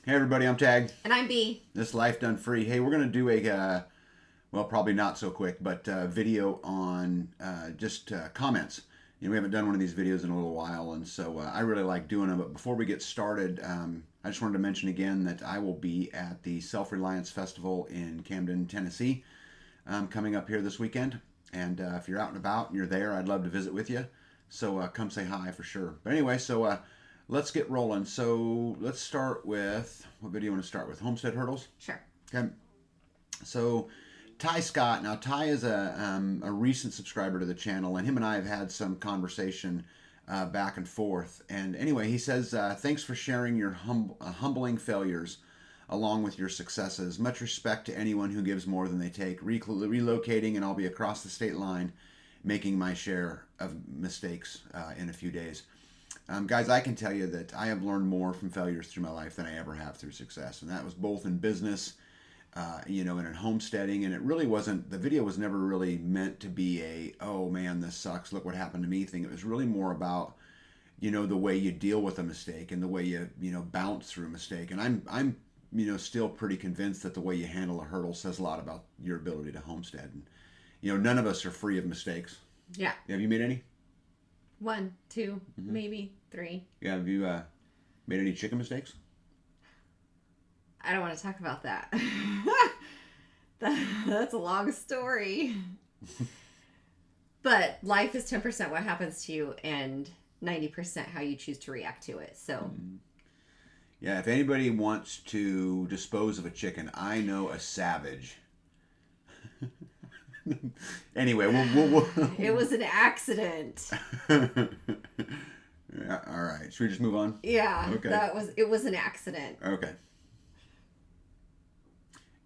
Hey everybody, I'm Tag. And I'm B. This Life Done Free. Hey, we're gonna do a well, probably not so quick, but video on just comments. We haven't done one of these videos in a little while, and so I really like doing them. But before we get started, I just wanted to mention again that I will be at the Self-reliance Festival in Camden, Tennessee, coming up here this weekend. And if you're out and about and you're there, I'd love to visit with you. So come say hi for sure. But anyway, so let's get rolling. So let's start with what video do you want to start with? Homestead hurdles. Sure. Okay. So Ty Scott. Now Ty is a recent subscriber to the channel, and him and I have had some conversation back and forth. And anyway, he says, "Thanks for sharing your humbling failures." Along with your successes. Much respect to anyone who gives more than they take. Relocating, and I'll be across the state line making my share of mistakes in a few days. Guys, I can tell you that I have learned more from failures through my life than I ever have through success. And that was both in business, and in homesteading. And it really wasn't, the video was never really meant to be a, oh man, this sucks, look what happened to me thing. It was really more about, the way you deal with a mistake and the way you, bounce through a mistake. And I'm still pretty convinced that the way you handle a hurdle says a lot about your ability to homestead. And, none of us are free of mistakes. Yeah. Have you made any? 1, 2, maybe 3. Yeah. Have you made any chicken mistakes? I don't want to talk about that. That's a long story. But life is 10% what happens to you and 90% how you choose to react to it. So. Yeah, if anybody wants to dispose of a chicken, I know a savage. Anyway, we'll It was an accident. Yeah, all right. Should we just move on? Yeah, Okay. it was an accident. Okay.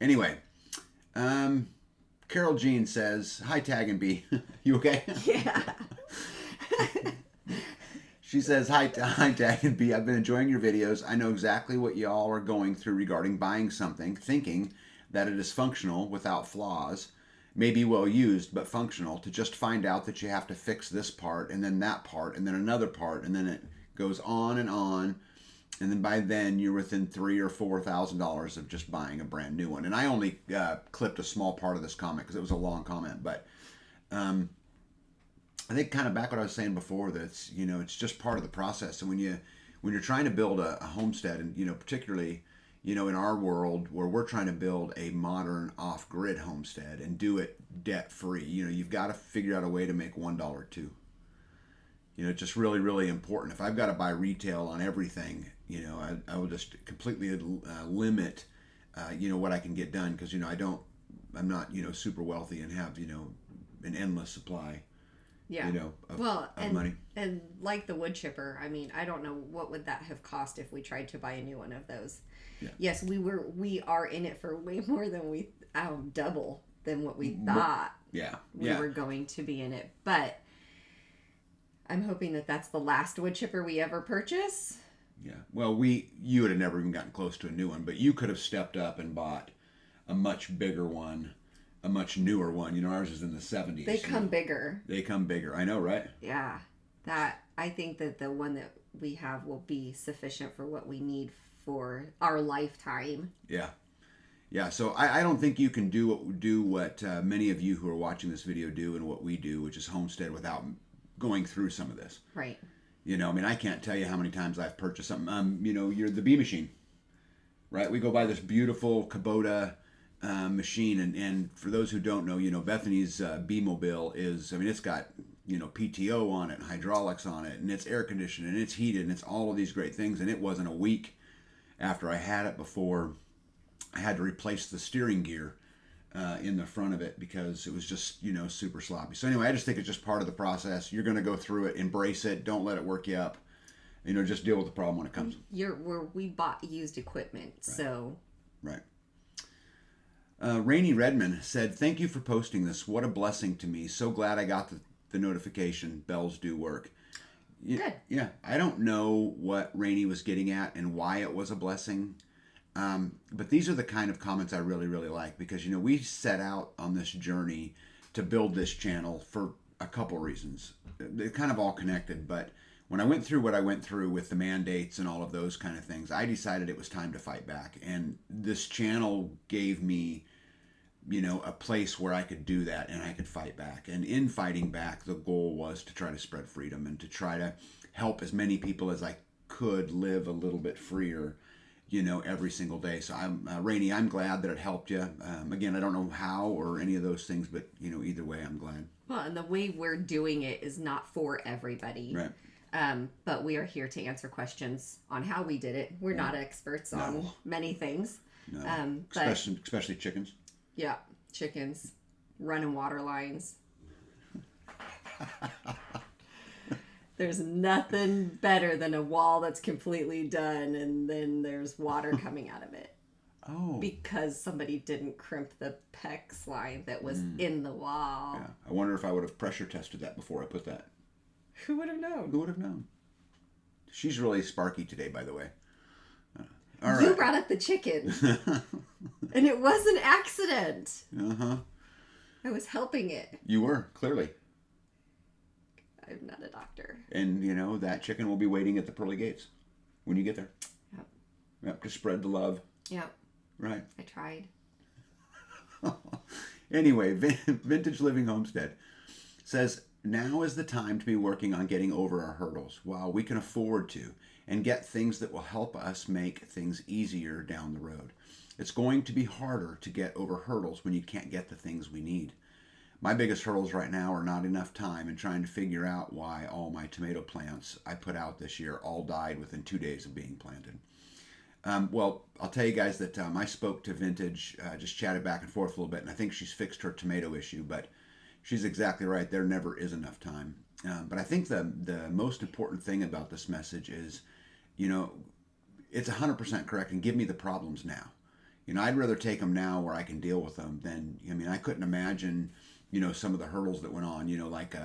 Anyway, Carol Jean says, "Hi, Tag and B. You okay?" Yeah. She says, hi, Tag and B. I've been enjoying your videos. I know exactly what y'all are going through regarding buying something, thinking that it is functional without flaws, maybe well used, but functional, to just find out that you have to fix this part, and then that part, and then another part, and then it goes on, and then by then you're within $3,000 or $4,000 of just buying a brand new one. And I only clipped a small part of this comment because it was a long comment, but I think kind of back what I was saying before, that it's just part of the process. And when you're trying to build a homestead, and particularly in our world where we're trying to build a modern off-grid homestead and do it debt free, you've got to figure out a way to make $1 too. It's just really, really important. If I've got to buy retail on everything, I will just completely limit what I can get done, because I'm not super wealthy and have an endless supply. Yeah. Of money. And like the wood chipper, I mean, I don't know what would that have cost if we tried to buy a new one of those. Yeah. Yes, we are in it for way more than we double than what we thought. Yeah. We were going to be in it, but I'm hoping that that's the last wood chipper we ever purchase. Yeah. Well, you would have never even gotten close to a new one, but you could have stepped up and bought a much bigger one. A much newer one. Ours is in the 70s. They come bigger. They come bigger. I know, right? Yeah. I think that the one that we have will be sufficient for what we need for our lifetime. Yeah. Yeah. So I don't think you can do what many of you who are watching this video do, and what we do, which is homestead, without going through some of this. Right. I can't tell you how many times I've purchased something. You're the bee machine, right? We go buy this beautiful Kubota machine, and for those who don't know, Bethany's bee mobile is, it's got PTO on it, and hydraulics on it, and it's air conditioned, and it's heated, and it's all of these great things. And it wasn't a week after I had it before I had to replace the steering gear in the front of it, because it was just super sloppy. So anyway, I just think it's just part of the process. You're going to go through it, embrace it, don't let it work you up. Just deal with the problem when it comes. We bought used equipment, right. So right. Rainey Redmond said, "Thank you for posting this. What a blessing to me. So glad I got the notification. Bells do work." Good. Yeah. I don't know what Rainey was getting at and why it was a blessing. But these are the kind of comments I really, really like, because, we set out on this journey to build this channel for a couple reasons. They're kind of all connected, but when I went through what I went through with the mandates and all of those kind of things, I decided it was time to fight back. And this channel gave me, a place where I could do that and I could fight back. And in fighting back, the goal was to try to spread freedom and to try to help as many people as I could live a little bit freer, every single day. So Rainey, I'm glad that it helped you. Again, I don't know how or any of those things, but either way, I'm glad. Well, and the way we're doing it is not for everybody. Right. But we are here to answer questions on how we did it. We're not experts on many things. No. Especially chickens. Yeah, chickens, running water lines. There's nothing better than a wall that's completely done and then there's water coming out of it. Oh. Because somebody didn't crimp the PEX line that was in the wall. Yeah. I wonder if I would have pressure tested that before I put that. Who would have known? Who would have known? She's really sparky today, by the way. All You right. brought up the chicken. And it was an accident. Uh-huh. I was helping it. You were, clearly. I'm not a doctor. And, that chicken will be waiting at the pearly gates when you get there. Yep. Yep, to spread the love. Yep. Right. I tried. Anyway, Vintage Living Homestead says, now is the time to be working on getting over our hurdles while we can afford to and get things that will help us make things easier down the road. It's going to be harder to get over hurdles when you can't get the things we need. My biggest hurdles right now are not enough time and trying to figure out why all my tomato plants I put out this year all died within 2 days of being planted. Well, I'll tell you guys that I spoke to Vintage, just chatted back and forth a little bit, and I think she's fixed her tomato issue, but she's exactly right. There never is enough time. But I think the most important thing about this message is, it's 100% correct, and give me the problems now. I'd rather take them now where I can deal with them than, I couldn't imagine, some of the hurdles that went on, like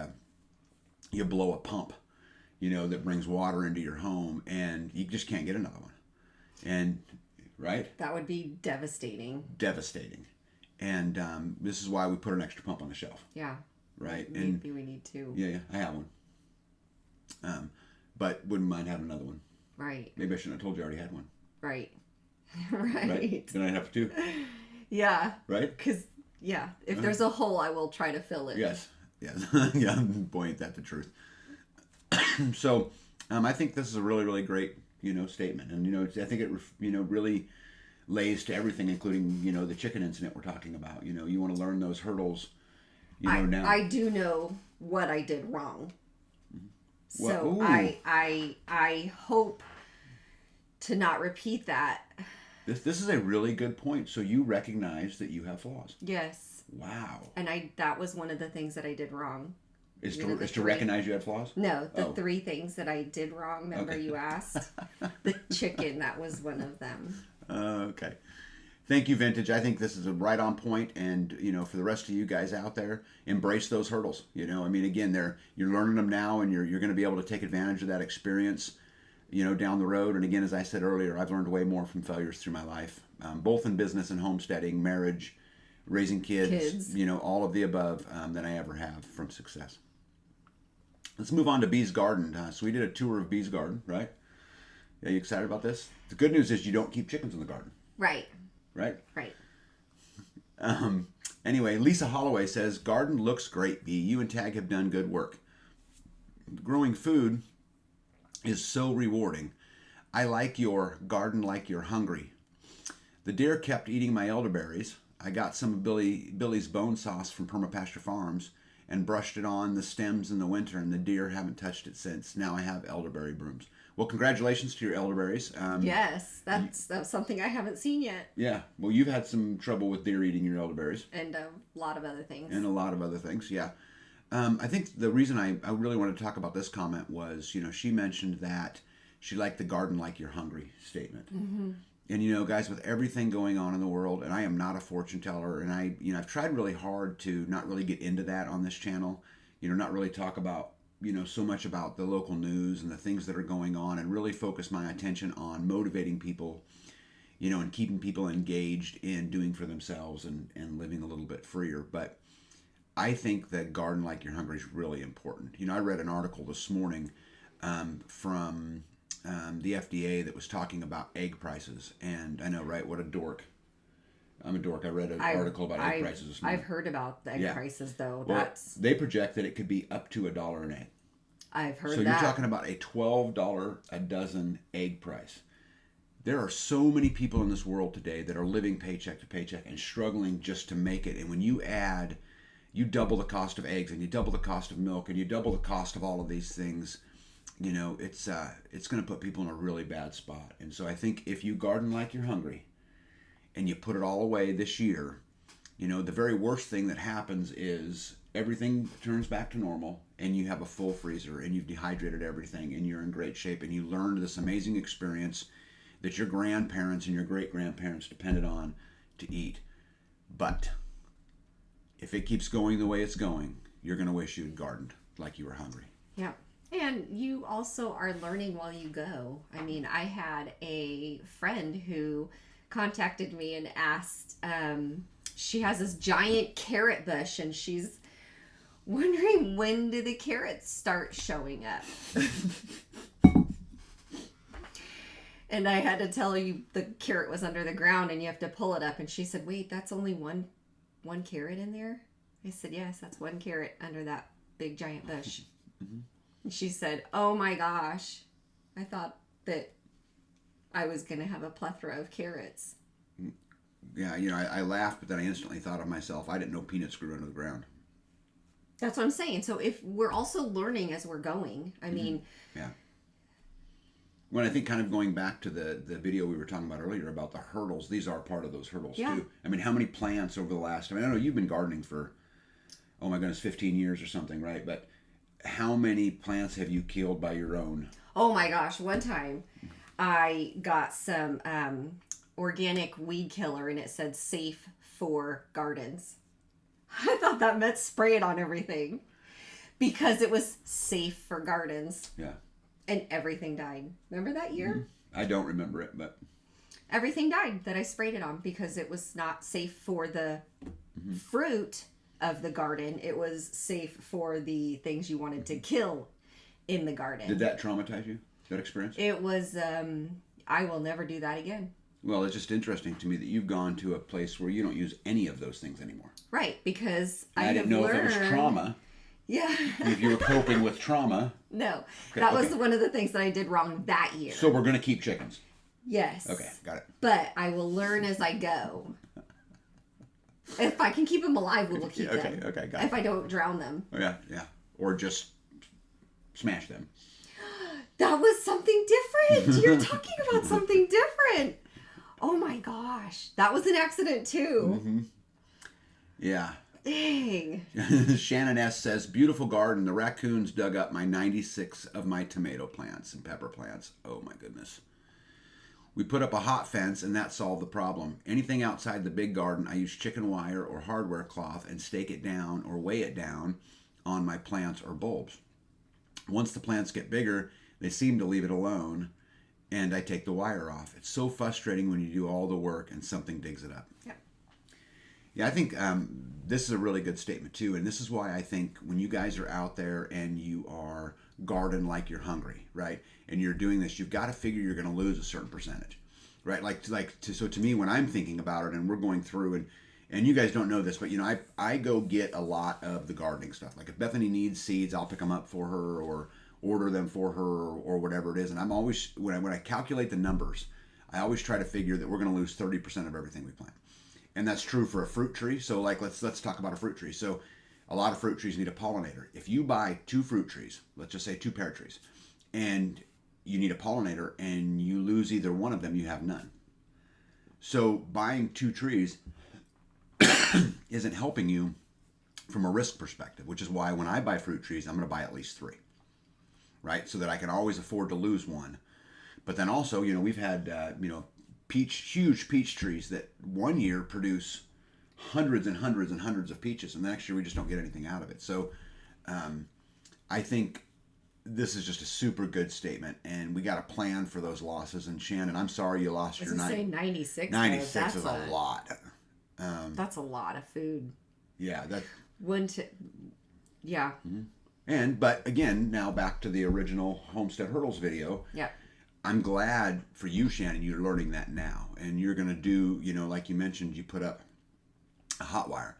you blow a pump, that brings water into your home and you just can't get another one. And, right? That would be devastating. Devastating. And this is why we put an extra pump on the shelf. Yeah. Right? Maybe we need to. Yeah, I have one. But wouldn't mind having another one. Right. Maybe I shouldn't have told you I already had one. Right. Right. Then I'd have two. Yeah. Right? Because, if there's a hole, I will try to fill it. Yes. Yeah, boy, ain't that the truth. So, I think this is a really, really great, statement. And, I think it, really lays to everything, including, the chicken incident we're talking about. You want to learn those hurdles, now. I do know what I did wrong. So Ooh. I hope to not repeat that. This is a really good point. So you recognize that you have flaws. Yes. Wow. And that was one of the things that I did wrong. Is to recognize you had flaws? No, the 3 things that I did wrong. Remember you asked? The chicken, that was one of them. Okay. Thank you, Vintage. I think this is a right on point, and for the rest of you guys out there, embrace those hurdles. Again, you're learning them now, and you're going to be able to take advantage of that experience, down the road. And again, as I said earlier, I've learned way more from failures through my life, both in business and homesteading, marriage, raising kids. All of the above than I ever have from success. Let's move on to Bee's Garden. So we did a tour of Bee's Garden, right? Yeah, you excited about this? The good news is you don't keep chickens in the garden. Right. Right? Right. Anyway, Lisa Holloway says, garden looks great, Bee. You and Tag have done good work. Growing food is so rewarding. I like your garden like you're hungry. The deer kept eating my elderberries. I got some of Billy's bone sauce from Permapasture Farms and brushed it on the stems in the winter, and the deer haven't touched it since. Now I have elderberry brooms. Well, congratulations to your elderberries. Yes, that's something I haven't seen yet. Yeah, well, you've had some trouble with deer eating your elderberries. And a lot of other things. Yeah. I think the reason I really wanted to talk about this comment was, she mentioned that she liked the garden like you're hungry statement. Mm-hmm. And, guys, with everything going on in the world, and I am not a fortune teller, and I've tried really hard to not really get into that on this channel, not really talk about, so much about the local news and the things that are going on, and really focus my attention on motivating people, and keeping people engaged in doing for themselves and living a little bit freer. But I think that garden like you're hungry is really important. I read an article this morning from the FDA that was talking about egg prices. And I know, right? What a dork. I'm a dork. I read an article about egg prices this morning. I've heard about the egg prices, though. Well, they project that it could be up to $1 an egg. I've heard that. So you're talking about a $12 a dozen egg price. There are so many people in this world today that are living paycheck to paycheck and struggling just to make it. And when you double the cost of eggs, and you double the cost of milk, and you double the cost of all of these things, it's going to put people in a really bad spot. And so I think if you garden like you're hungry and you put it all away this year, the very worst thing that happens is everything turns back to normal and you have a full freezer and you've dehydrated everything and you're in great shape and you learned this amazing experience that your grandparents and your great-grandparents depended on to eat. But if it keeps going the way it's going, you're going to wish you had gardened like you were hungry. Yeah. And you also are learning while you go. I mean, I had a friend who contacted me and asked, she has this giant carrot bush and she's wondering, when do the carrots start showing up? And I had to tell you the carrot was under the ground and you have to pull it up. And she said, wait, that's only one carrot in there? I said, yes, that's one carrot under that big giant bush. Mm-hmm. And she said, oh my gosh, I thought that I was going to have a plethora of carrots. Yeah, I laughed, but then I instantly thought of myself, I didn't know peanuts grew under the ground. That's what I'm saying. So if we're also learning as we're going, I mean... Yeah. When I think kind of going back to the video we were talking about earlier about the hurdles, these are part of those hurdles too. I mean, how many plants over the last, I know you've been gardening for, oh my goodness, 15 years or something, right? But how many plants have you killed by your own? Oh my gosh, one time I got some organic weed killer and it said safe for gardens. I thought that meant spray it on everything because it was safe for gardens. Yeah. And everything died. Remember that year? Mm-hmm. I don't remember it, but... Everything died that I sprayed it on because it was not safe for the fruit of the garden. It was safe for the things you wanted to kill in the garden. Did that traumatize you, that experience? It was, I will never do that again. Well, it's just interesting to me that you've gone to a place where you don't use any of those things anymore. Right, because I didn't know if it was trauma. Yeah. If you were coping with trauma. No. Okay, that was one of the things that I did wrong that year. So we're going to keep chickens. Yes. Okay, got it. But I will learn as I go. If I can keep them alive, we will keep them. Okay, got it. If I don't drown them. Oh, yeah. Or just smash them. That was something different. You're talking about something different. Oh my gosh. That was an accident too. Mm-hmm. Yeah. Dang. Shannon S. says, beautiful garden. The raccoons dug up my 96 of my tomato plants and pepper plants. Oh my goodness. We put up a hot fence and that solved the problem. Anything outside the big garden, I use chicken wire or hardware cloth and stake it down or weigh it down on my plants or bulbs. Once the plants get bigger, they seem to leave it alone and I take the wire off. It's so frustrating when you do all the work and something digs it up. Yeah. Yeah, I think this is a really good statement too, and this is why I think when you guys are out there and you are garden like you're hungry, right? And you're doing this, you've got to figure you're going to lose a certain percentage, right? So to me, when I'm thinking about it, and we're going through, and you guys don't know this, but I go get a lot of the gardening stuff. Like if Bethany needs seeds, I'll pick them up for her or order them for her or whatever it is. And I'm always when I calculate the numbers, I always try to figure that we're going to lose 30% of everything we plant. And that's true for a fruit tree. So let's talk about a fruit tree. So a lot of fruit trees need a pollinator. If you buy 2 fruit trees, let's just say 2 pear trees, and you need a pollinator and you lose either one of them, you have none. So buying 2 trees isn't helping you from a risk perspective, which is why when I buy fruit trees, I'm going to buy at least 3, right? So that I can always afford to lose one. But then also, we've had, huge peach trees that one year produce hundreds and hundreds and hundreds of peaches, and the next year we just don't get anything out of it. So I think this is just a super good statement, and we got to plan for those losses. And Shannon, I'm sorry you lost your 96. 96 is a lot. That's a lot of food. Yeah. Yeah. Mm-hmm. But again, now back to the original Homestead Hurdles video. Yeah. I'm glad for you, Shannon, you're learning that now. And you're going to do, like you mentioned, you put up a hot wire.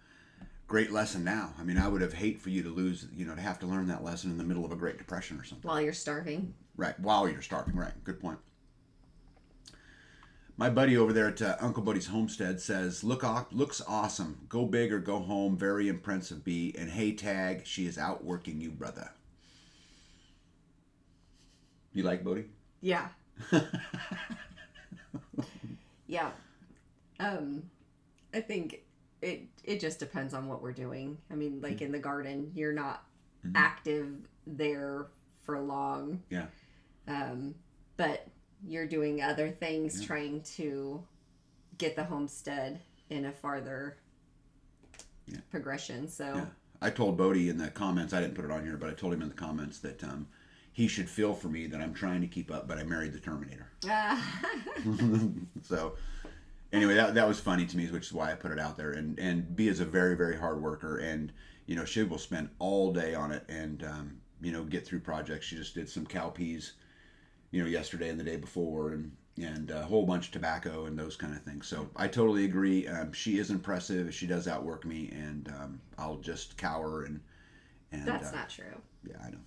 Great lesson now. I mean, I would have hate for you to lose, to have to learn that lesson in the middle of a Great Depression or something. While you're starving. Right, while you're starving. Right, good point. My buddy over there at Uncle Buddy's Homestead says, looks awesome. Go big or go home. Very impressive, Bee. And hey, Tag, she is outworking you, brother. You like Bodie? Yeah. Yeah. I think it just depends on what we're doing. I mean, like in the garden, you're not active there for long. Yeah. But you're doing other things trying to get the homestead in a farther progression. So I told Bodie in the comments, I didn't put it on here, but I told him in the comments that he should feel for me that I'm trying to keep up, but I married the Terminator. So anyway, that was funny to me, which is why I put it out there. And B is a very, very hard worker, and she will spend all day on it and get through projects. She just did some cowpeas, yesterday and the day before, and a whole bunch of tobacco and those kind of things. So I totally agree. She is impressive. She does outwork me, and I'll just cower and that's not true. Yeah, I know.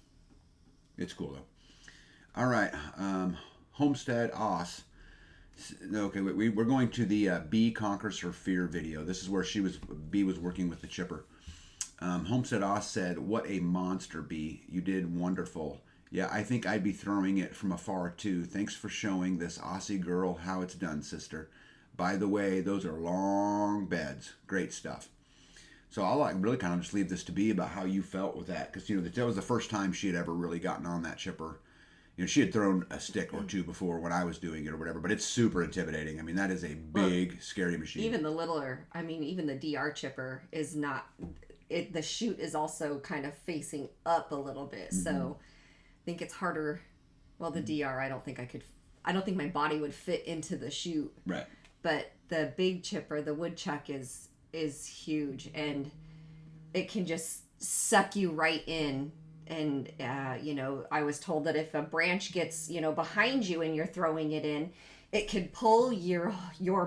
It's cool though. All right, Homestead Oss. Okay, we're going to the Bee Conquers Her Fear video. This is where Bee was working with the chipper. Homestead Oss said, "What a monster, Bee! You did wonderful. Yeah, I think I'd be throwing it from afar too. Thanks for showing this Aussie girl how it's done, sister. By the way, those are long beds. Great stuff." So I'll really kind of just leave this to be about how you felt with that, because that was the first time she had ever really gotten on that chipper. She had thrown a stick or two before when I was doing it or whatever, but it's super intimidating. I mean, that is a big, scary machine. Even even the DR chipper is not. The chute is also kind of facing up a little bit, so I think it's harder. Well, the DR, I don't think my body would fit into the chute. Right. But the big chipper, the woodchuck, is huge, and it can just suck you right in. And I was told that if a branch gets behind you and you're throwing it in, it could pull your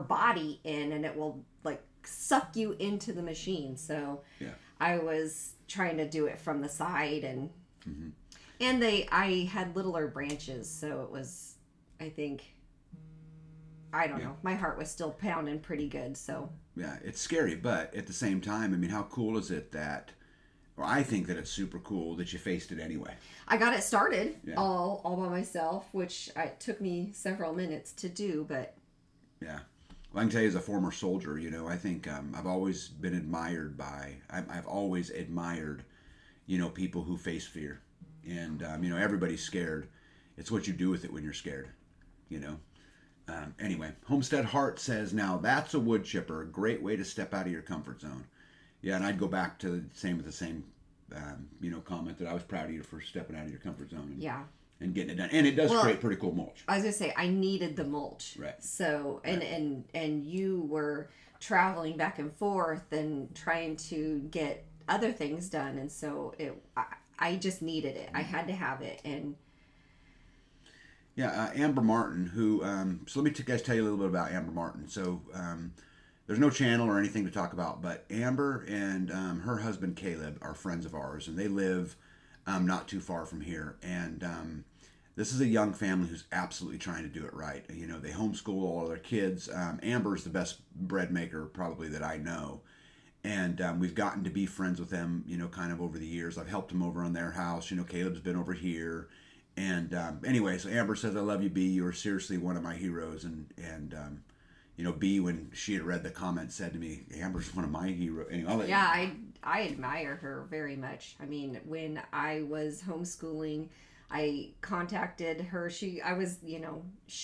body in, and it will like suck you into the machine. So I was trying to do it from the side, and I had littler branches, so it was, I think, I don't know. My heart was still pounding pretty good, so. Yeah, it's scary, but at the same time, I mean, how cool is it that, or I think that it's super cool that you faced it anyway. I got it started all by myself, which took me several minutes to do, but. Yeah. Well, I can tell you as a former soldier, I think I've always been admired I've always admired, people who face fear. And, everybody's scared. It's what you do with it when you're scared, Anyway, Homestead Heart says, now that's a wood chipper. A great way to step out of your comfort zone. Yeah, and I'd go back to the same comment that I was proud of you for stepping out of your comfort zone and getting it done. And it does create pretty cool mulch. I was going to say, I needed the mulch. Right. So, and you were traveling back and forth and trying to get other things done. And so I just needed it. I had to have it. And yeah, Amber Martin, who, so let me guys tell you a little bit about Amber Martin. So, there's no channel or anything to talk about, but Amber and her husband Caleb are friends of ours, and they live not too far from here. And this is a young family who's absolutely trying to do it right. They homeschool all of their kids. Amber's the best bread maker probably that I know. And we've gotten to be friends with them, kind of over the years. I've helped them over on their house. Caleb's been over here. And anyway, so Amber says, I love you, B. You are seriously one of my heroes. And B, when she had read the comment, said to me, Amber's one of my heroes. Anyway, I admire her very much. I mean, when I was homeschooling, I contacted her. She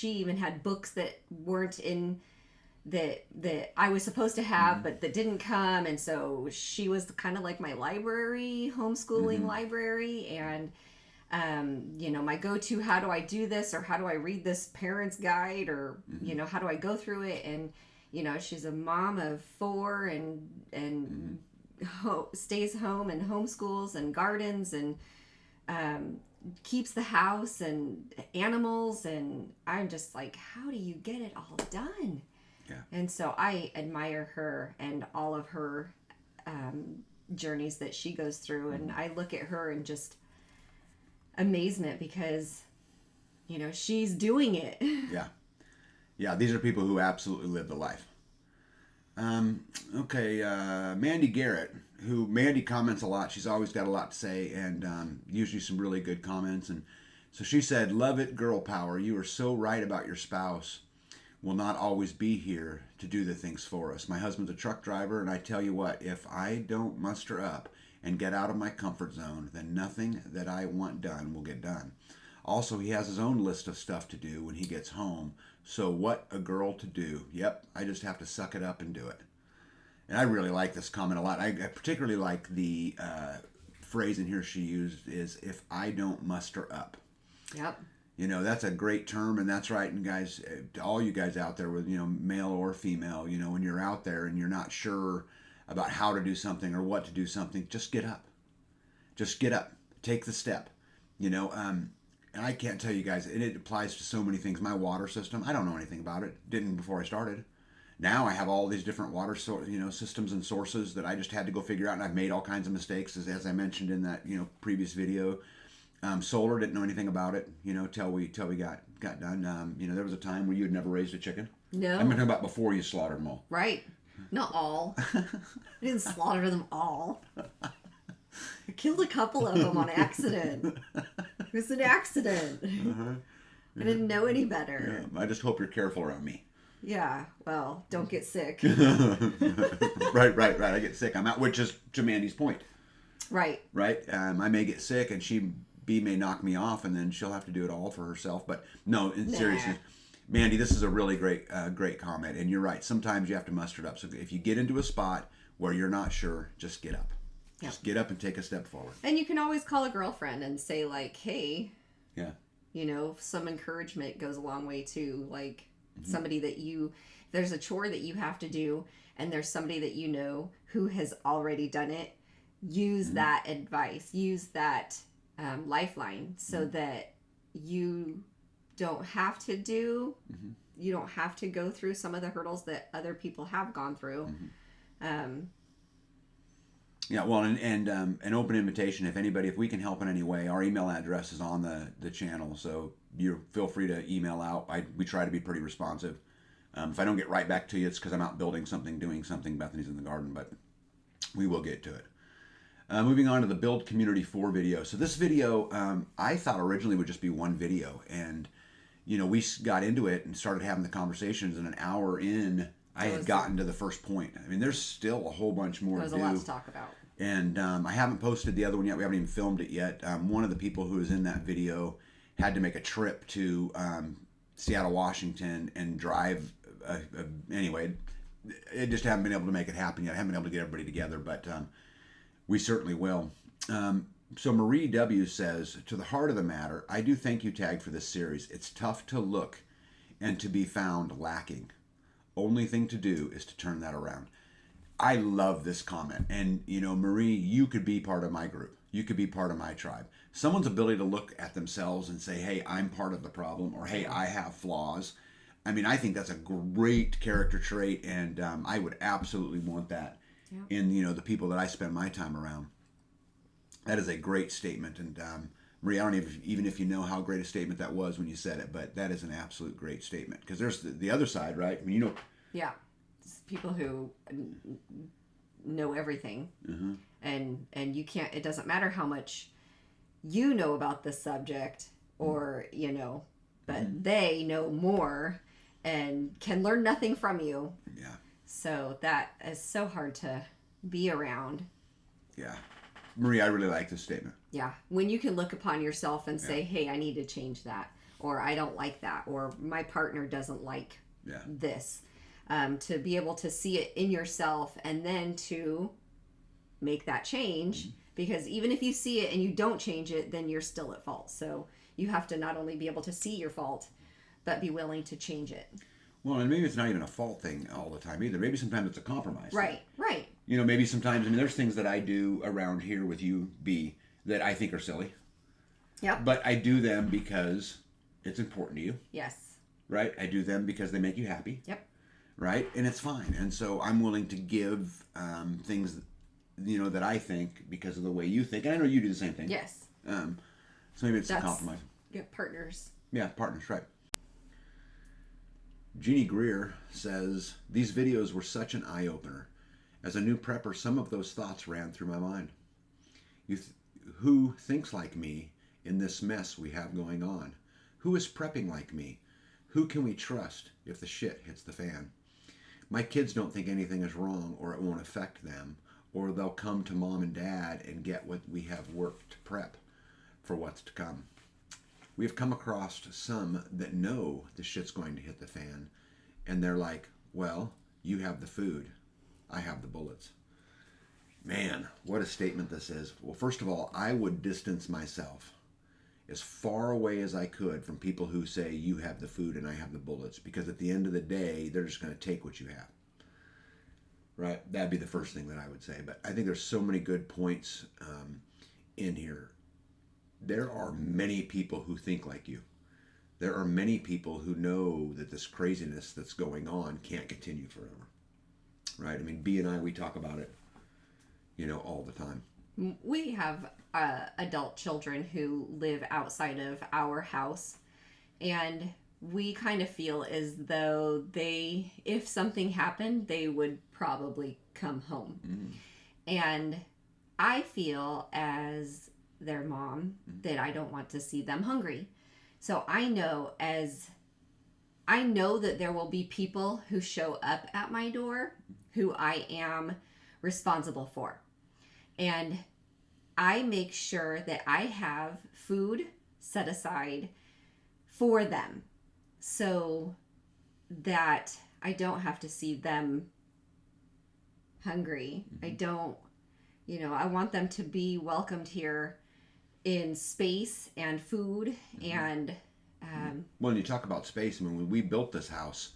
even had books that weren't in that I was supposed to have, but that didn't come. And so she was kind of like my library, homeschooling library. And my go-to, how do I do this, or how do I read this parent's guide, or how do I go through it? And she's a mom of 4 and stays home and homeschools and gardens, and keeps the house and animals, and I'm just like, how do you get it all done? Yeah. And so I admire her and all of her journeys that she goes through, and I look at her and just amazement because, you know, she's doing it. Yeah. Yeah, these are people who absolutely live the life. Okay, Mandy Garrett, who Mandy comments a lot. She's always got a lot to say, and usually some really good comments. And so she said, "Love it, girl power. You are so right about your spouse will not always be here to do the things for us. My husband's a truck driver, and I tell you what, if I don't muster up and get out of my comfort zone, then nothing that I want done will get done. Also, he has his own list of stuff to do when he gets home. So what a girl to do. Yep, I just have to suck it up and do it." And I really like this comment a lot. I particularly like the phrase in here she used is, "if I don't muster up." Yep. You know, that's a great term, and that's right. And guys, to all you guys out there with, you know, male or female, you know, when you're out there and you're not sure about how to do something or what to do something, just get up. Just get up. Take the step. You know, and I can't tell you guys, and it applies to so many things. My water system, I don't know anything about it. Didn't before I started. Now I have all these different water systems and sources that I just had to go figure out, and I've made all kinds of mistakes, as I mentioned in that, you know, previous video. Solar, didn't know anything about it, you know, till we got done. You know, there was a time where you had never raised a chicken. No. I'm talking about before you slaughtered them all. Right. Not all. I didn't slaughter them all. I killed a couple of them on accident. It was an accident. Uh-huh. I didn't know any better. Yeah, I just hope you're careful around me. Yeah, well, don't get sick. Right. I get sick. I'm out, which is to Mandy's point. Right. Right. I may get sick, and B may knock me off, and then she'll have to do it all for herself. But no, in seriousness, Mandy, this is a really great comment, and you're right. Sometimes you have to muster it up. So if you get into a spot where you're not sure, just get up. Yep. Just get up and take a step forward. And you can always call a girlfriend and say, like, hey, yeah, you know, some encouragement goes a long way too. Like somebody that there's a chore that you have to do, and there's somebody that you know who has already done it. Use that advice, use that lifeline, so that you don't have to you don't have to go through some of the hurdles that other people have gone through. Yeah, well, and an open invitation. If we can help in any way, our email address is on the channel, so you feel free to email out. We try to be pretty responsive. If I don't get right back to you, it's because I'm out building something, doing something. Bethany's in the garden, but we will get to it. Moving on to the Build Community 4 video. So this video, I thought originally would just be one video, and you know, we got into it and started having the conversations, and an hour in, I had gotten to the first point. I mean, there's still a whole bunch more to do. There's a lot to talk about. And I haven't posted the other one yet. We haven't even filmed it yet. One of the people who was in that video had to make a trip to Seattle, Washington, and drive. Anyway, I just haven't been able to make it happen yet. I haven't been able to get everybody together, but we certainly will. So Marie W. says, "To the heart of the matter, I do thank you, Tag, for this series. It's tough to look and to be found lacking. Only thing to do is to turn that around." I love this comment. And, you know, Marie, you could be part of my group. You could be part of my tribe. Someone's ability to look at themselves and say, hey, I'm part of the problem, or hey, I have flaws. I mean, I think that's a great character trait, and I would absolutely want that in, you know, the people that I spend my time around. That is a great statement. And Marie, I don't even if you know how great a statement that was when you said it, but that is an absolute great statement. Because there's the other side, right? I mean, you know. Yeah. People who know everything, and you can't, it doesn't matter how much you know about the subject, or you know, but they know more and can learn nothing from you. Yeah. So that is so hard to be around. Yeah. Marie, I really like this statement. Yeah. When you can look upon yourself and say, hey, I need to change that, or I don't like that, or my partner doesn't like this. To be able to see it in yourself, and then to make that change, because even if you see it and you don't change it, then you're still at fault. So you have to not only be able to see your fault, but be willing to change it. Well, and maybe it's not even a fault thing all the time either. Maybe sometimes it's a compromise thing. Right. You know, maybe sometimes, I mean, there's things that I do around here with you, B, that I think are silly. Yep. But I do them because it's important to you, Yes. right? I do them because they make you happy. Yep. Right? And it's fine. And so I'm willing to give things, that I think because of the way you think. And I know you do the same thing. Yes. So maybe it's a compromise. Yeah, partners. Yeah, partners, right. Jeannie Greer says, these videos were such an eye-opener. As a new prepper, some of those thoughts ran through my mind. Who thinks like me in this mess we have going on? Who is prepping like me? Who can we trust if the shit hits the fan? My kids don't think anything is wrong or it won't affect them, or they'll come to mom and dad and get what we have worked to prep for what's to come. We have come across some that know the shit's going to hit the fan, and they're like, well, you have the food, I have the bullets. Man, what a statement this is. Well, first of all, I would distance myself as far away as I could from people who say you have the food and I have the bullets, because at the end of the day, they're just going to take what you have. Right? That'd be the first thing that I would say. But I think there's so many good points in here. There are many people who think like you. There are many people who know that this craziness that's going on can't continue forever. Right? I mean, B and I, we talk about it, all the time. We have adult children who live outside of our house, and we kind of feel as though if something happened, they would probably come home. And I feel as their mom that I don't want to see them hungry. So I know that there will be people who show up at my door who I am responsible for. And I make sure that I have food set aside for them so that I don't have to see them hungry. I don't, I want them to be welcomed here in space and food and well, and you talk about space. I mean, when we built this house,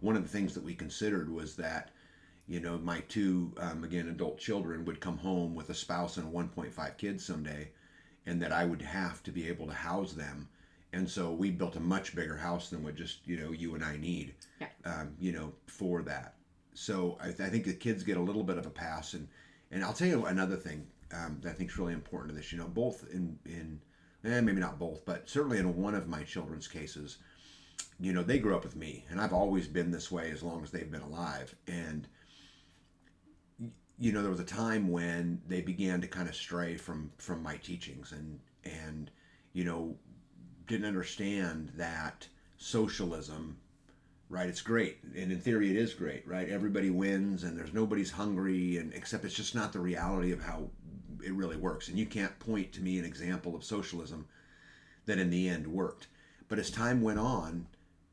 one of the things that we considered was that my two again adult children would come home with a spouse and 1.5 kids someday, and that I would have to be able to house them. And so we built a much bigger house than what just you and I need for that. So I think the kids get a little bit of a pass. And I'll tell you another thing that I think is really important to this. Both in maybe not both, but certainly in one of my children's cases, they grew up with me, and I've always been this way as long as they've been alive. And there was a time when they began to kind of stray from my teachings and didn't understand that socialism, right? It's great, and in theory it is great, right? Everybody wins and nobody's hungry, and except it's just not the reality of how it really works. And you can't point to me an example of socialism that in the end worked. But as time went on,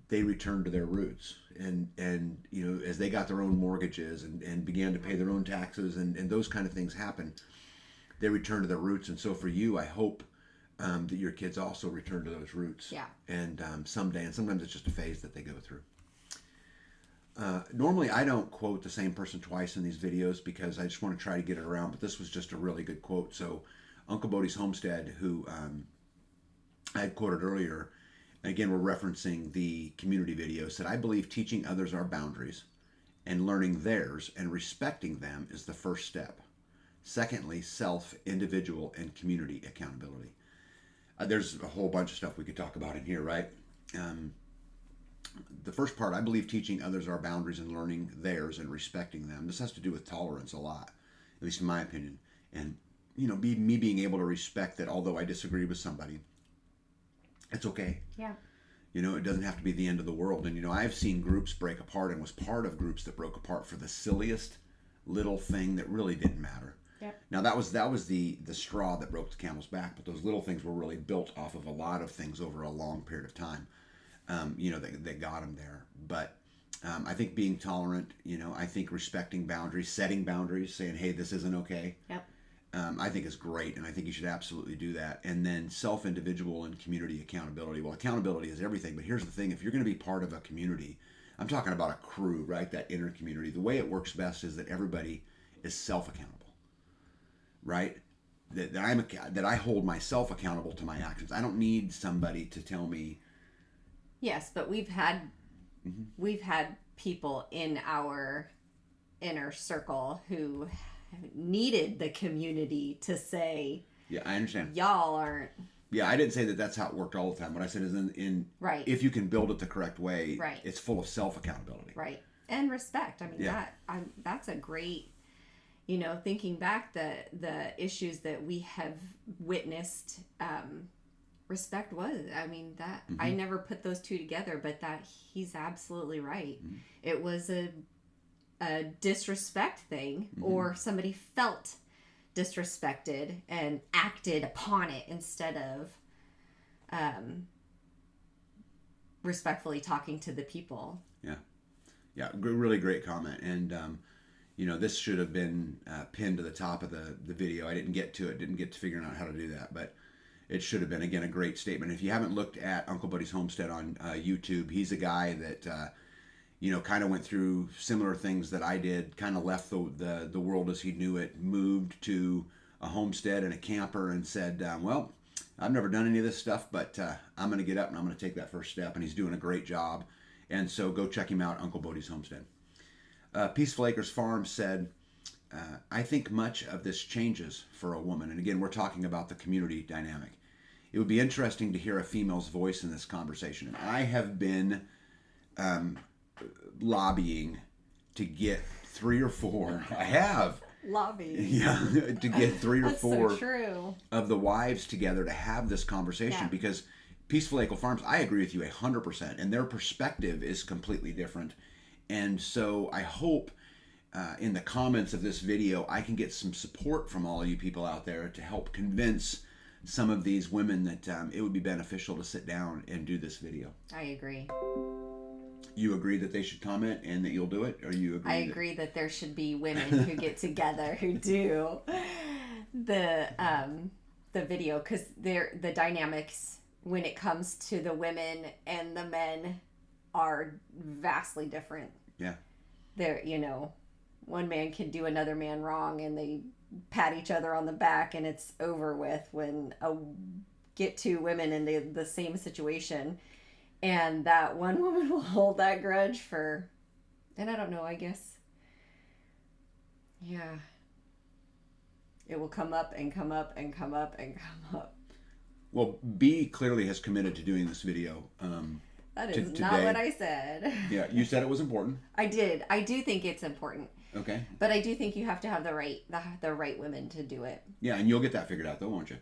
they returned to their roots, and as they got their own mortgages and began to pay their own taxes and those kind of things happen, they returned to their roots. And so for you, I hope that your kids also return to those roots. Yeah. And someday, and sometimes it's just a phase that they go through. Normally I don't quote the same person twice in these videos because I just want to try to get it around, but this was just a really good quote. So Uncle Bodie's Homestead, who I had quoted earlier, again, we're referencing the community video, said, I believe teaching others our boundaries and learning theirs and respecting them is the first step. Secondly, self, individual, and community accountability. There's a whole bunch of stuff we could talk about in here, right? The first part, I believe teaching others our boundaries and learning theirs and respecting them. This has to do with tolerance a lot, at least in my opinion. And, me being able to respect that although I disagree with somebody, it's okay. Yeah. It doesn't have to be the end of the world. And, I've seen groups break apart and was part of groups that broke apart for the silliest little thing that really didn't matter. Yep. Now, that was the straw that broke the camel's back, but those little things were really built off of a lot of things over a long period of time, that got them there. But I think being tolerant, I think respecting boundaries, setting boundaries, saying, hey, this isn't okay. Yep. I think is great, and I think you should absolutely do that. And then self-individual and community accountability. Well, accountability is everything, but here's the thing. If you're going to be part of a community, I'm talking about a crew, right, that inner community, the way it works best is that everybody is self-accountable, right? that I hold myself accountable to my actions. I don't need somebody to tell me. Yes, but we've had people in our inner circle who needed the community to say, Yeah, I understand. y'all aren't. Yeah, I didn't say that that's how it worked all the time. What I said is Right. if you can build it the correct way, Right. it's full of self accountability. Right. And respect. I mean, Yeah. that's a great, thinking back, the issues that we have witnessed, respect was. I mean, that I never put those two together, but that he's absolutely right. It was a disrespect thing, or somebody felt disrespected and acted upon it instead of respectfully talking to the people. Yeah, really great comment. And this should have been pinned to the top of the video. I didn't get to figuring out how to do that, but it should have been, again, a great statement. If you haven't looked at Uncle Buddy's Homestead on YouTube, he's a guy that kind of went through similar things that I did, kind of left the world as he knew it, moved to a homestead and a camper, and said, well, I've never done any of this stuff, but I'm going to get up and I'm going to take that first step. And he's doing a great job. And so go check him out, Uncle Bodie's Homestead. Peaceful Acres Farm said, I think much of this changes for a woman. And again, we're talking about the community dynamic. It would be interesting to hear a female's voice in this conversation. And I have been lobbying to get 3 or 4. I have. Lobbying. Yeah, to get 3 or 4 so true. of the wives together to have this conversation. Yeah. Because Peaceful Acre Farms, I agree with you 100%, and their perspective is completely different. And so I hope in the comments of this video, I can get some support from all you people out there to help convince some of these women that it would be beneficial to sit down and do this video. I agree. You agree that they should comment and that you'll do it? Or you agree? I agree that there should be women who get together who do the video, because the dynamics when it comes to the women and the men are vastly different. Yeah. They're, one man can do another man wrong and they pat each other on the back and it's over with. When get 2 women in the same situation, and that one woman will hold that grudge for, and I don't know, I guess, yeah, it will come up and come up and come up and come up. Well, B clearly has committed to doing this video. That is today. not what I said. Yeah, you said it was important. I did. I do think it's important. Okay. But I do think you have to have the right women to do it. Yeah, and you'll get that figured out, though, won't you?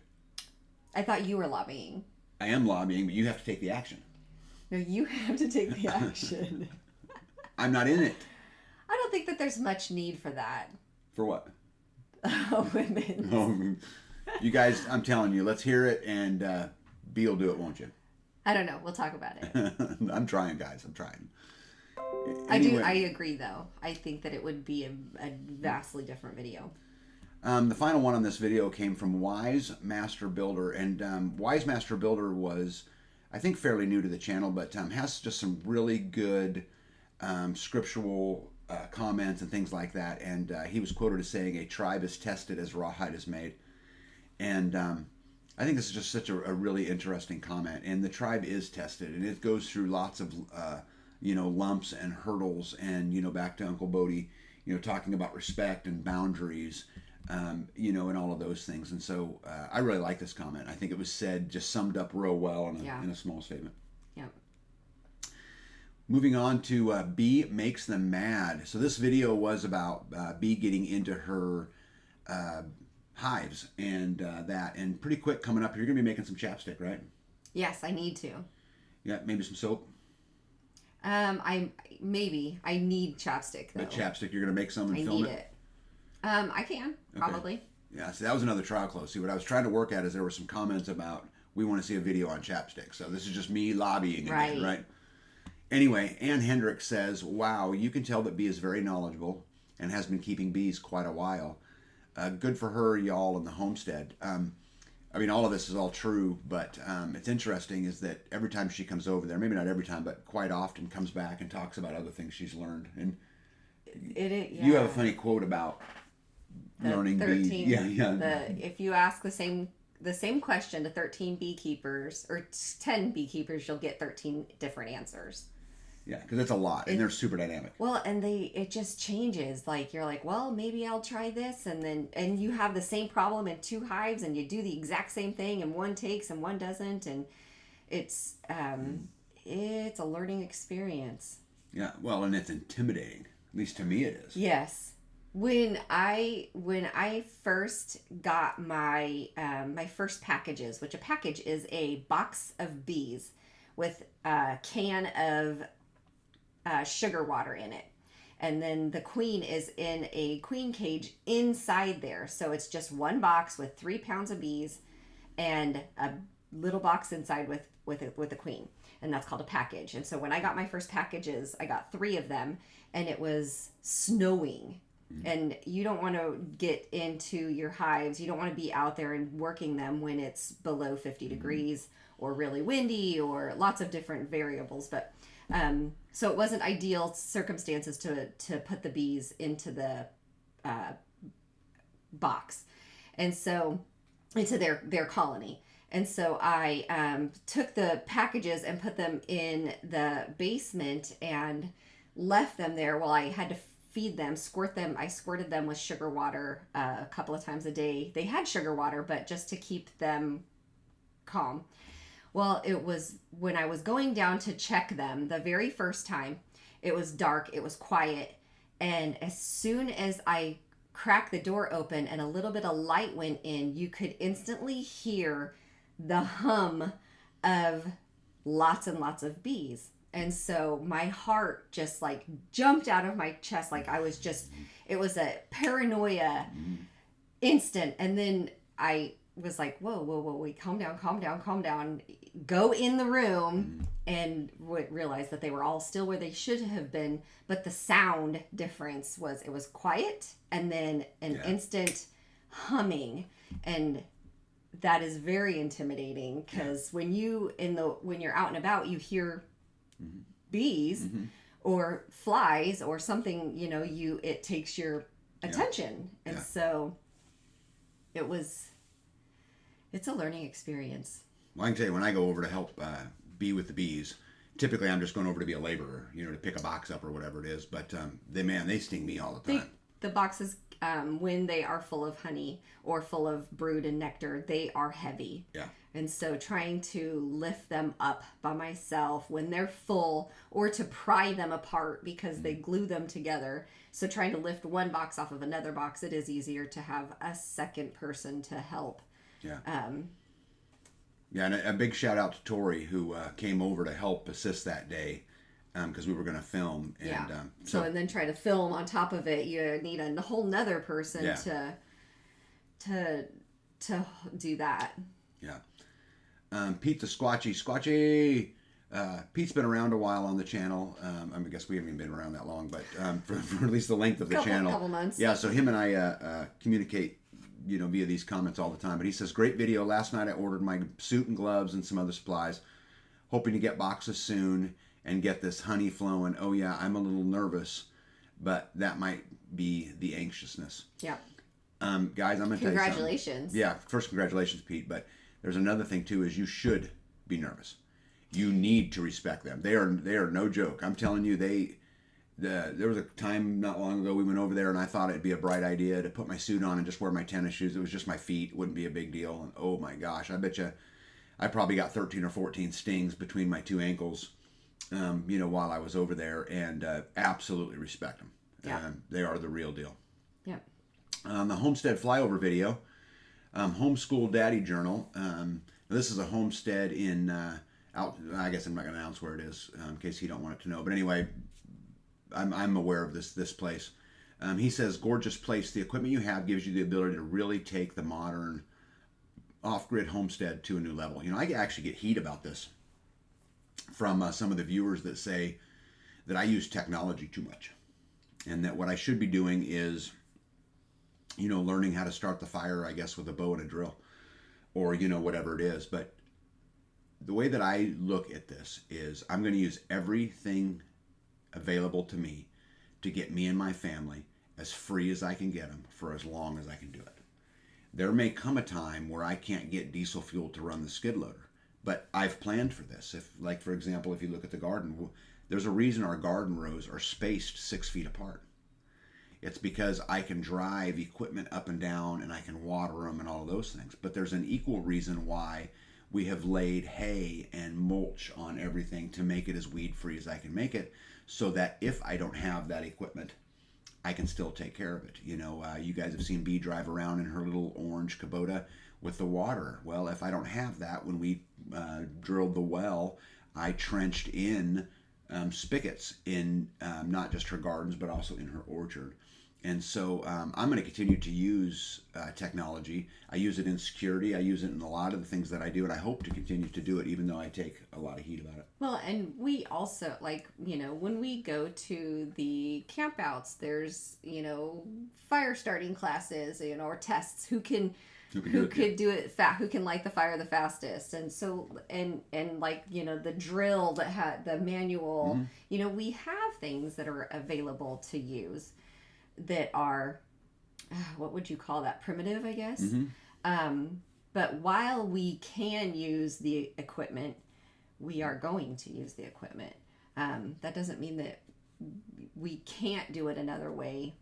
I thought you were lobbying. I am lobbying, but you have to take the action. No, you have to take the action. I'm not in it. I don't think that there's much need for that. For what? Women. You guys, I'm telling you, let's hear it, and B will do it, won't you? I don't know. We'll talk about it. I'm trying, guys. I'm trying. Anyway. I agree, though. I think that it would be a vastly different video. The final one on this video came from Wise Master Builder, and Wise Master Builder was, I think, fairly new to the channel, but has just some really good scriptural comments and things like that. And he was quoted as saying, "A tribe is tested as rawhide is made." And I think this is just such a really interesting comment. And the tribe is tested, and it goes through lots of lumps and hurdles. And back to Uncle Bodie, talking about respect and boundaries, and all of those things. And so I really like this comment. I think it was just summed up real well in a small statement. Yeah. Moving on to Bee Makes Them Mad. So this video was about Bee getting into her hives and that. And pretty quick coming up, you're going to be making some chapstick, right? Yes, I need to. Yeah, maybe some soap? I need chapstick, though. But chapstick, you're going to make some and film it? I can, probably. Okay. Yeah, so that was another trial close. See, what I was trying to work at is there were some comments about, we want to see a video on chapstick. So this is just me lobbying again, right? Anyway, Ann Hendricks says, wow, you can tell that Bee is very knowledgeable and has been keeping bees quite a while. Good for her, y'all, in the homestead. All of this is all true, but it's interesting is that every time she comes over there, maybe not every time, but quite often comes back and talks about other things she's learned. And yeah. You have a funny quote about The learning 13. yeah. If you ask the same question to 13 beekeepers or 10 beekeepers, you'll get 13 different answers. Yeah, because it's a lot, and they're super dynamic. Well, and it just changes. Like you're like, well, maybe I'll try this, and you have the same problem in 2 hives, and you do the exact same thing, and one takes and one doesn't, and it's a learning experience. Yeah, well, and it's intimidating. At least to me, it is. Yes. When I first got my my first packages, which a package is a box of bees with a can of sugar water in it, and then the queen is in a queen cage inside there. So it's just one box with 3 pounds of bees, and a little box inside with a queen, and that's called a package. And so when I got my first packages, I got 3 of them, and it was snowing. And you don't want to get into your hives. You don't want to be out there and working them when it's below 50 degrees or really windy or lots of different variables. But so it wasn't ideal circumstances to put the bees into the box, and so into their colony. And so I took the packages and put them in the basement and left them there while I had to feed them, squirt them. I squirted them with sugar water a couple of times a day. They had sugar water, but just to keep them calm. Well, it was when I was going down to check them the very first time, it was dark, it was quiet, and as soon as I cracked the door open and a little bit of light went in, you could instantly hear the hum of lots and lots of bees. And so my heart just like jumped out of my chest. Like I was just, it was a paranoia instant. And then I was like, whoa, wait, calm down. Go in the room, and realize that they were all still where they should have been. But the sound difference was, it was quiet and then an instant humming. And that is very intimidating, because when you're out and about, you hear bees or flies or something, it takes your attention. And so it's a learning experience. Well, I can tell you, when I go over to help be with the bees, typically I'm just going over to be a laborer, to pick a box up or whatever it is. But they sting me all the time. The boxes, when they are full of honey or full of brood and nectar, they are heavy. Yeah. And so trying to lift them up by myself when they're full, or to pry them apart because they glue them together. So trying to lift one box off of another box, it is easier to have a second person to help. Yeah. And a big shout out to Tori, who came over to help assist that day, because we were going to film. And, and then try to film on top of it. You need a whole nother person to do that. Yeah. Pete the Squatchy. Pete's been around a while on the channel. I guess we haven't even been around that long, but for at least the length of the channel. Couple months. Yeah, so him and I communicate, via these comments all the time. But he says, great video. Last night I ordered my suit and gloves and some other supplies. Hoping to get boxes soon and get this honey flowing. Oh yeah, I'm a little nervous, but that might be the anxiousness. Yeah. Guys, I'm going to tell you something. Congratulations. Yeah, first congratulations, Pete. But there's another thing too, is you should be nervous. You need to respect them. They are no joke. I'm telling you, there was a time not long ago we went over there, and I thought it'd be a bright idea to put my suit on and just wear my tennis shoes. It was just my feet. It wouldn't be a big deal. And oh my gosh, I bet you I probably got 13 or 14 stings between my 2 ankles, while I was over there, and absolutely respect them. Yeah. They are the real deal. Yeah. The Homestead flyover video, Homeschool Daddy Journal. This is a homestead in I guess I'm not going to announce where it is in case you don't want it to know. But anyway, I'm aware of this place. He says, gorgeous place. The equipment you have gives you the ability to really take the modern off-grid homestead to a new level. I actually get heat about this from some of the viewers that say that I use technology too much, and that what I should be doing is, learning how to start the fire, I guess, with a bow and a drill, or, whatever it is. But the way that I look at this is I'm going to use everything available to me to get me and my family as free as I can get them for as long as I can do it. There may come a time where I can't get diesel fuel to run the skid loader, but I've planned for this. If, like, for example, if you look at the garden, there's a reason our garden rows are spaced 6 feet apart. It's because I can drive equipment up and down and I can water them and all of those things. But there's an equal reason why we have laid hay and mulch on everything to make it as weed free as I can make it, so that if I don't have that equipment, I can still take care of it. You know, you guys have seen Bee drive around in her little orange Kubota with the water. Well, if I don't have that, when we drilled the well, I trenched in spigots in not just her gardens, but also in her orchard. And so I'm going to continue to use technology. I use it in security. I use it in a lot of the things that I do, and I hope to continue to do it, even though I take a lot of heat about it. Well, and we also, like, you know, when we go to the campouts, there's, you know, fire starting classes, you know, or tests who can who could do it who can light the fire the fastest. And so and like, you know, the drill that had the manual, you know, we have things that are available to use that are what would you call that, primitive, I guess. But while we can use the equipment, we are going to use the equipment. That doesn't mean that we can't do it another way.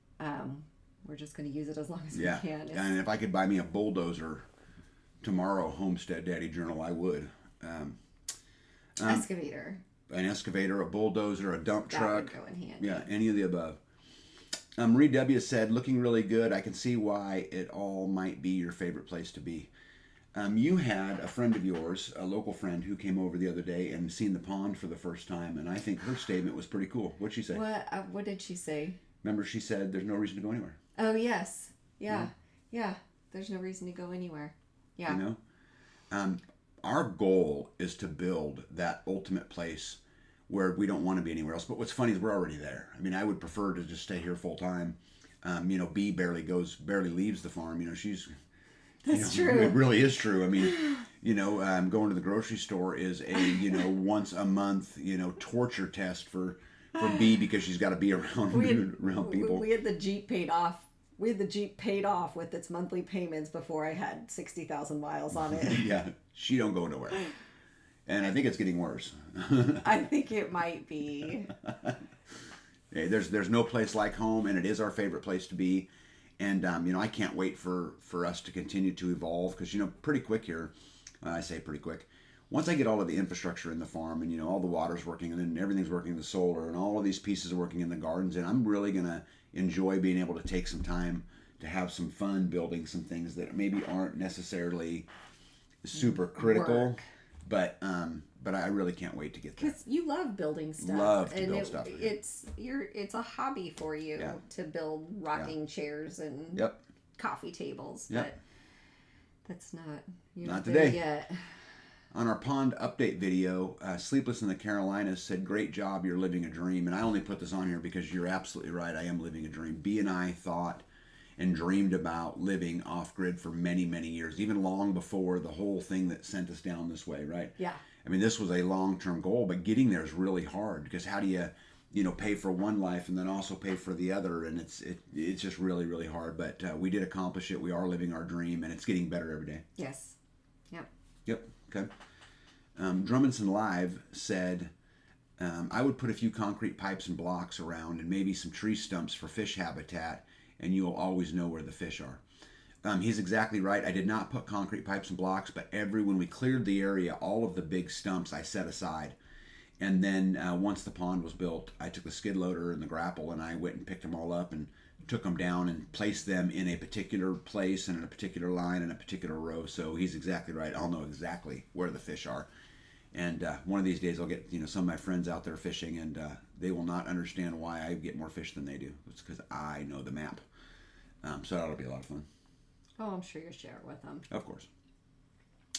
We're just going to use it as long as we can. And if I could buy me a bulldozer tomorrow, Homestead Daddy Journal, I would. Excavator. An excavator, a bulldozer, a dump truck. That would go in handy. Yeah, any of the above. Marie W. said, looking really good. I can see why it all might be your favorite place to be. You had a friend of yours, a local friend, who came over the other day and seen the pond for the first time, and I think her statement was pretty cool. What'd she say? What did she say? Remember, she said there's no reason to go anywhere. Oh, yes. Yeah. There's no reason to go anywhere. Yeah. You know? Our goal is to build that ultimate place where we don't want to be anywhere else. But what's funny is we're already there. I mean, I would prefer to just stay here full time. You know, Bee barely leaves the farm. You know, she's... That's you know, true. It really is true. I mean, you know, going to the grocery store is a, you know, once a month, you know, torture test for Bee, because she's got to be around people. We had the Jeep paid off. We had the Jeep paid off with its monthly payments before I had 60,000 miles on it. Yeah, she don't go nowhere. And I think it's getting worse. I think it might be. Hey, there's no place like home, and it is our favorite place to be. And, you know, I can't wait for us to continue to evolve, because, you know, pretty quick here, I say pretty quick, once I get all of the infrastructure in the farm and, you know, all the water's working and then everything's working, the solar and all of these pieces are working in the gardens, and I'm really going to enjoy being able to take some time to have some fun building some things that maybe aren't necessarily super critical, but I really can't wait to get there. Because you love building stuff. Love to build stuff. It's a hobby for you to build rocking chairs and coffee tables. But that's not today yet. On our pond update video, Sleepless in the Carolinas said, "Great job, you're living a dream." And I only put this on here because you're absolutely right. I am living a dream. Bee and I thought and dreamed about living off-grid for many, many years, even long before the whole thing that sent us down this way, right? Yeah. I mean, this was a long-term goal, but getting there is really hard, because how do you know, pay for one life and then also pay for the other? And it's just really, really hard. But we did accomplish it. We are living our dream, and it's getting better every day. Yes. Yep. Yep. Okay. Drummondson Live said, I would put a few concrete pipes and blocks around and maybe some tree stumps for fish habitat, and you'll always know where the fish are. He's exactly right. I did not put concrete pipes and blocks, but when we cleared the area, all of the big stumps I set aside. And then once the pond was built, I took the skid loader and the grapple, and I went and picked them all up and took them down and placed them in a particular place and in a particular line and a particular row. So he's exactly right. I'll know exactly where the fish are. And one of these days I'll get, you know, some of my friends out there fishing, and they will not understand why I get more fish than they do. It's because I know the map. So that'll be a lot of fun. Oh, I'm sure you'll share it with them. Of course.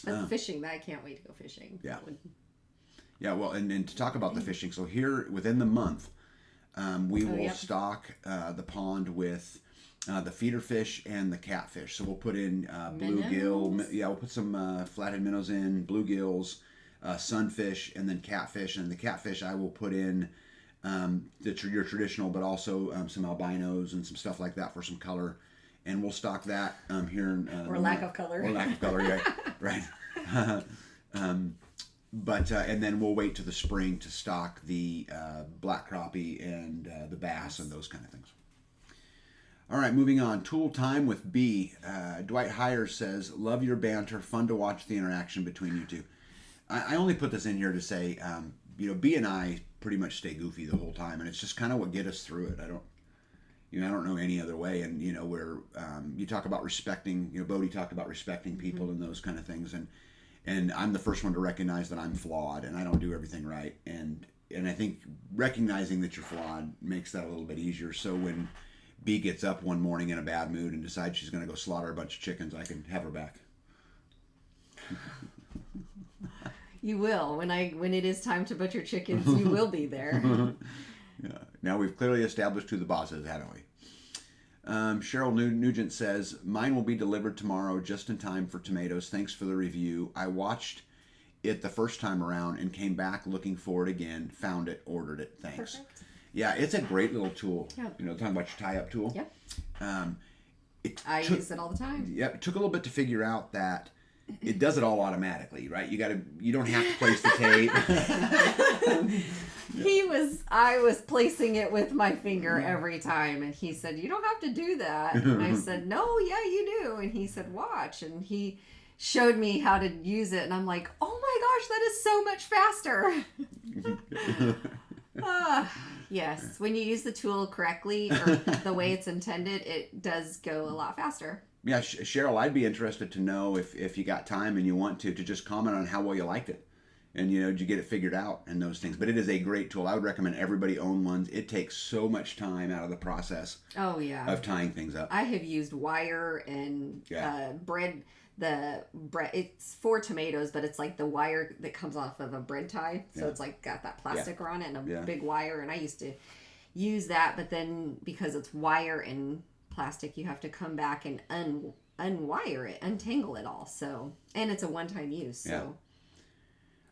But fishing, I can't wait to go fishing. Yeah. Yeah, well, and to talk about the fishing, so here within the month, we will stock the pond with the feeder fish and the catfish. So we'll put in bluegill. Yeah, we'll put some flathead minnows in, bluegills, sunfish, and then catfish. And the catfish I will put in your traditional, but also some albinos and some stuff like that for some color. And we'll stock that here in or lack of color. Or lack of color, yeah, right. And then we'll wait to the spring to stock the black crappie and the bass and those kind of things. All right, moving on. Tool time with B. Dwight Heyer says, "Love your banter. Fun to watch the interaction between you two." I only put this in here to say, B and I pretty much stay goofy the whole time, and it's just kind of what get us through it. I don't know any other way. And where you talk about respecting, Bodhi talked about respecting people and those kind of things, and I'm the first one to recognize that I'm flawed and I don't do everything right, and I think recognizing that you're flawed makes that a little bit easier. So when B gets up one morning in a bad mood and decides she's going to go slaughter a bunch of chickens, I can have her back. You will. When it is time to butcher chickens, you will be there. Yeah. Now we've clearly established who the boss is, haven't we? Cheryl Nugent says, "Mine will be delivered tomorrow just in time for tomatoes. Thanks for the review. I watched it the first time around and came back looking for it again. Found it, ordered it. Thanks." Perfect. Yeah, it's a great little tool. Yeah. Talking about your tie-up tool. Yep. I use it all the time. Yeah, it took a little bit to figure out that it does it all automatically, right? You don't have to place the tape. I was placing it with my finger every time, and he said, "You don't have to do that." And I said, "No, yeah, you do." And he said, "Watch." And he showed me how to use it, and I'm like, "Oh my gosh, that is so much faster." Yes, when you use the tool correctly or the way it's intended, it does go a lot faster. Yeah, Cheryl, I'd be interested to know if you got time and you want to just comment on how well you liked it. And, did you get it figured out and those things. But it is a great tool. I would recommend everybody own one. It takes so much time out of the process of tying things up. I have used wire and bread. The bread, it's for tomatoes, but it's like the wire that comes off of a bread tie. So it's like got that plastic on it and a big wire. And I used to use that, but then because it's wire and plastic, you have to come back and unwire it, untangle it all. So, and it's a one-time use. So.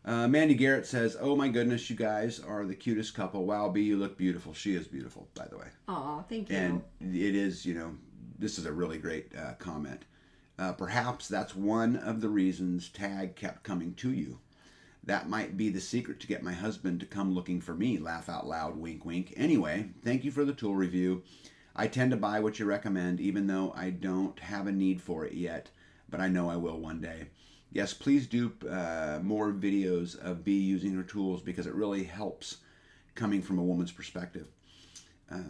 Mandy Garrett says, "Oh my goodness, you guys are the cutest couple. Wow, B, you look beautiful." She is beautiful, by the way. Oh, thank you. And it is, this is a really great comment. Perhaps that's one of the reasons Tag kept coming to you. That might be the secret to get my husband to come looking for me. Laugh out loud, wink, wink. Anyway, thank you for the tool review. I tend to buy what you recommend, even though I don't have a need for it yet, but I know I will one day. Yes, please do more videos of B using her tools because it really helps coming from a woman's perspective.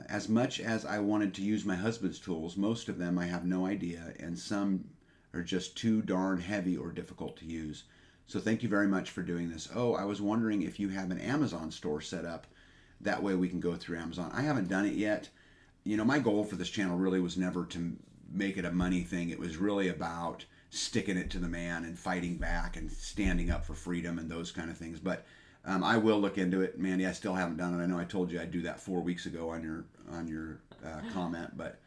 As much as I wanted to use my husband's tools, most of them I have no idea, and some are just too darn heavy or difficult to use. So thank you very much for doing this. Oh, I was wondering if you have an Amazon store set up. That way we can go through Amazon. I haven't done it yet. My goal for this channel really was never to make it a money thing. It was really about sticking it to the man and fighting back and standing up for freedom and those kind of things. But I will look into it. Mandy, I still haven't done it. I know I told you I'd do that 4 weeks ago on your comment, but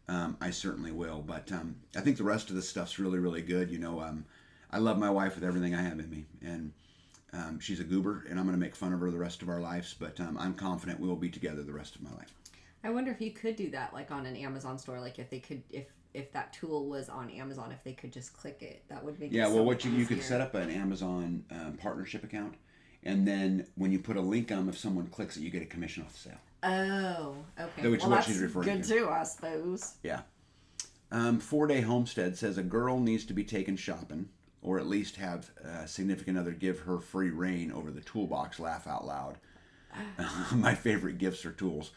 I certainly will. But I think the rest of this stuff's really, really good. I love my wife with everything I have in me, and she's a goober, and I'm going to make fun of her the rest of our lives. But I'm confident we will be together the rest of my life. I wonder if you could do that, like on an Amazon store, like if they could, if that tool was on Amazon, if they could just click it, that would make it so much easier. You could set up an Amazon partnership account, and then when you put a link on, if someone clicks it, you get a commission off the sale. Oh, okay. Which is what she's referring to. Good too, I suppose. Yeah. 4-Day Homestead says a girl needs to be taken shopping, or at least have a significant other give her free reign over the toolbox. Laugh out loud. My favorite gifts are tools.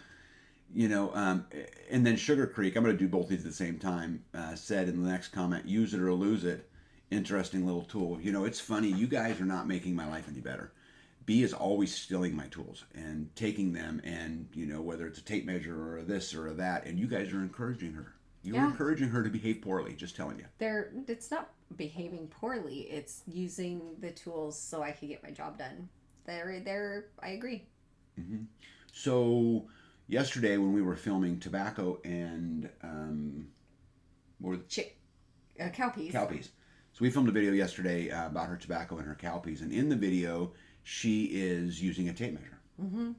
And then Sugar Creek, I'm going to do both these at the same time, said in the next comment, "Use it or lose it." Interesting little tool. It's funny. You guys are not making my life any better. B is always stealing my tools and taking them, and whether it's a tape measure or a this or a that, and you guys are encouraging her. You're encouraging her to behave poorly, just telling you. It's not behaving poorly. It's using the tools so I can get my job done. I agree. Mm-hmm. So yesterday when we were filming tobacco and cowpeas. Cowpeas. So we filmed a video yesterday about her tobacco and her cowpeas, and in the video she is using a tape measure. Mm-hmm.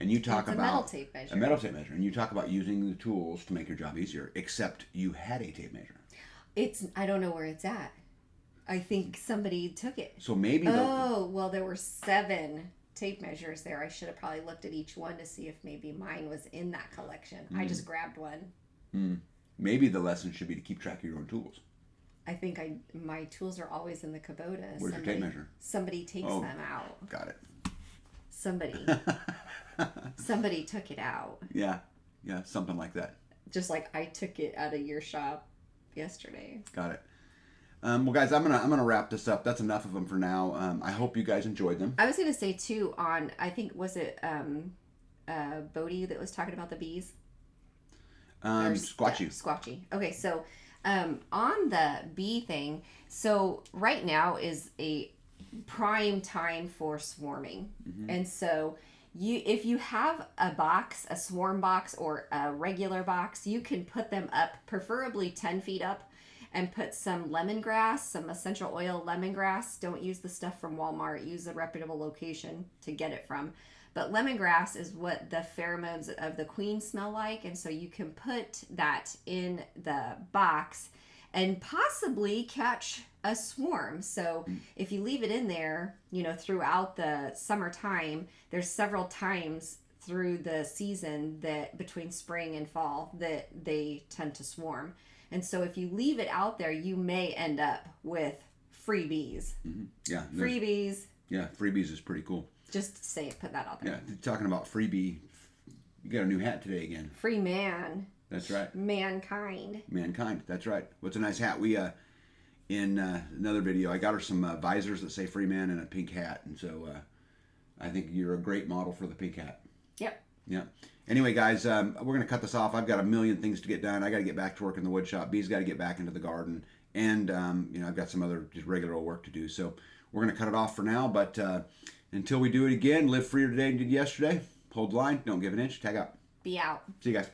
And you talk It's about a metal tape measure. A metal tape measure, and you talk about using the tools to make your job easier. Except you had a tape measure. I don't know where it's at. I think somebody took it. So maybe well, there were 7 tape measures there. I should have probably looked at each one to see if maybe mine was in that collection. I just grabbed one. Maybe the lesson should be to keep track of your own tools. I think my tools are always in the Kubota. Where's your tape measure? Somebody takes them out. Got it. Somebody took it out. Yeah, something like that. Just like I took it out of your shop yesterday. Got it. Well, guys, I'm gonna wrap this up. That's enough of them for now. I hope you guys enjoyed them. I was gonna say too I think was it Bodie that was talking about the bees. Squatchy. Yeah, Squatchy. Okay, so on the bee thing, so right now is a prime time for swarming, and so if you have a swarm box or a regular box, you can put them up, preferably 10 feet up, and put some lemongrass, some essential oil lemongrass. Don't use the stuff from Walmart. Use a reputable location to get it from. But lemongrass is what the pheromones of the queen smell like, and so you can put that in the box and possibly catch a swarm. So if you leave it in there, throughout the summertime, there's several times through the season that between spring and fall that they tend to swarm. And so if you leave it out there, you may end up with freebies. Yeah. Freebies. Yeah, freebies is pretty cool. Just say it, put that out there. Yeah, talking about freebie, you got a new hat today again. Free man. That's right. Mankind. That's right. What's a nice hat? We, in another video, I got her some visors that say free man and a pink hat. And so I think you're a great model for the pink hat. Yep. Yeah. Anyway, guys, we're going to cut this off. I've got a million things to get done. I got to get back to work in the wood shop. Bee's got to get back into the garden. And, I've got some other just regular old work to do. So we're going to cut it off for now. But until we do it again, live freer today than you did yesterday. Hold the line. Don't give an inch. Tag out. Be out. See you guys.